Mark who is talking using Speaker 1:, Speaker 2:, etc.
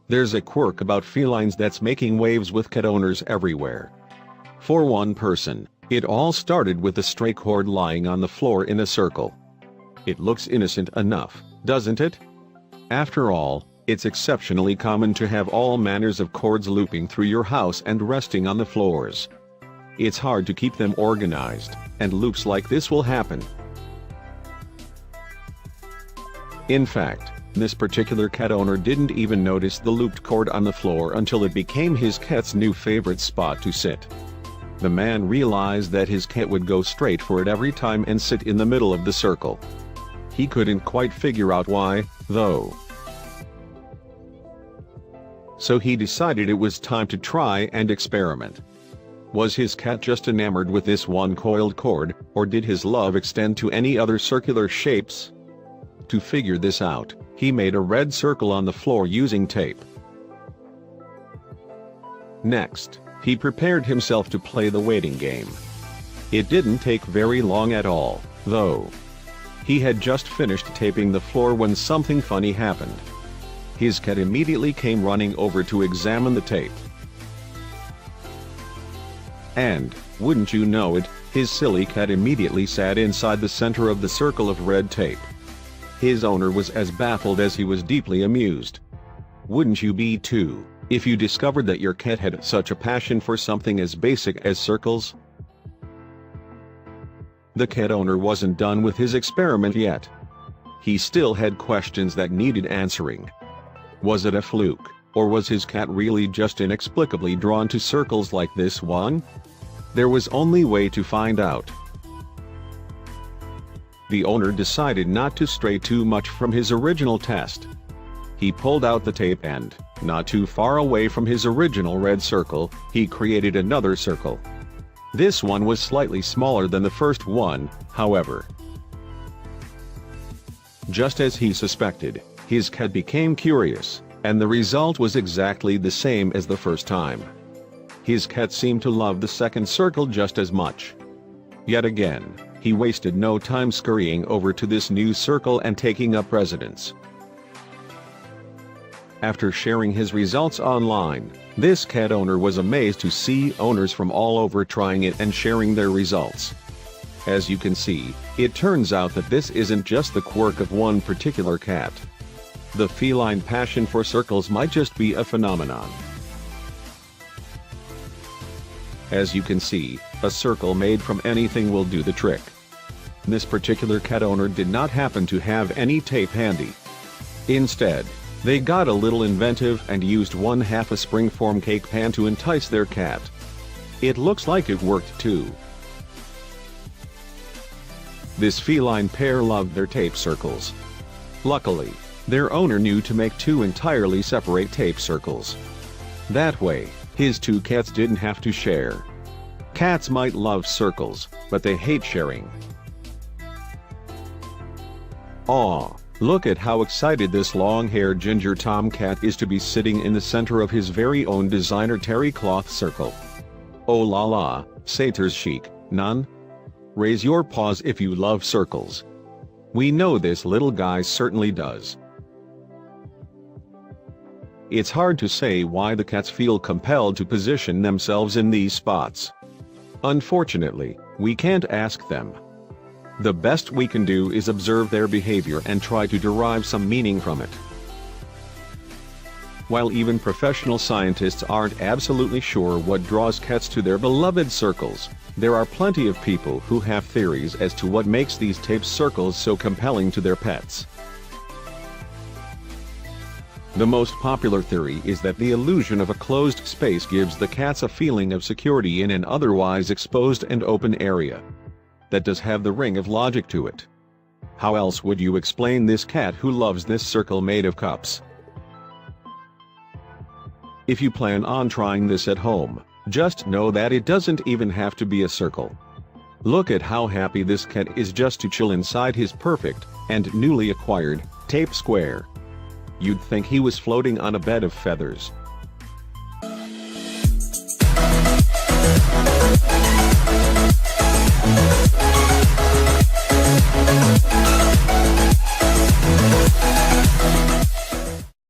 Speaker 1: There's a quirk about felines that's making waves with cat owners everywhere. For one person, it all started with a stray cord lying on the floor in a circle. It looks innocent enough, doesn't it? After all, it's exceptionally common to have all manners of cords looping through your house and resting on the floors. It's hard to keep them organized, and loops like this will happen. In fact, this particular cat owner didn't even notice the looped cord on the floor until it became his cat's new favorite spot to sit. The man realized that his cat would go straight for it every time and sit in the middle of the circle. He couldn't quite figure out why, though. So he decided it was time to try and experiment. Was his cat just enamored with this one coiled cord, or did his love extend to any other circular shapes? To figure this out, he made a red circle on the floor using tape. Next, he prepared himself to play the waiting game. It didn't take very long at all, though. He had just finished taping the floor when something funny happened. His cat immediately came running over to examine the tape. And, wouldn't you know it, his silly cat immediately sat inside the center of the circle of red tape. His owner was as baffled as he was deeply amused. Wouldn't you be too, if you discovered that your cat had such a passion for something as basic as circles? The cat owner wasn't done with his experiment yet. He still had questions that needed answering. Was it a fluke, or was his cat really just inexplicably drawn to circles like this one? There was only way to find out. The owner decided not to stray too much from his original test. He pulled out the tape and, not too far away from his original red circle, he created another circle. This one was slightly smaller than the first one, however. Just as he suspected, his cat became curious, and the result was exactly the same as the first time. His cat seemed to love the second circle just as much. Yet again, he wasted no time scurrying over to this new circle and taking up residence. After sharing his results online, this cat owner was amazed to see owners from all over trying it and sharing their results. As you can see, it turns out that this isn't just the quirk of one particular cat. The feline passion for circles might just be a phenomenon. As you can see, a circle made from anything will do the trick. This particular cat owner did not happen to have any tape handy. Instead, they got a little inventive and used 1/2 a springform cake pan to entice their cat. It looks like it worked too. This feline pair loved their tape circles. Luckily, their owner knew to make two entirely separate tape circles. That way, his two cats didn't have to share. Cats might love circles, but they hate sharing. Aw, look at how excited this long-haired ginger tomcat is to be sitting in the center of his very own designer terry cloth circle. Oh la la, satyrs chic, none? Raise your paws if you love circles. We know this little guy certainly does. It's hard to say why the cats feel compelled to position themselves in these spots. Unfortunately, we can't ask them. The best we can do is observe their behavior and try to derive some meaning from it. While even professional scientists aren't absolutely sure what draws cats to their beloved circles, there are plenty of people who have theories as to what makes these tape circles so compelling to their pets. The most popular theory is that the illusion of a closed space gives the cats a feeling of security in an otherwise exposed and open area. That does have the ring of logic to it. How else would you explain this cat who loves this circle made of cups? If you plan on trying this at home, just know that it doesn't even have to be a circle. Look at how happy this cat is just to chill inside his perfect, and newly acquired, tape square. You'd think he was floating on a bed of feathers.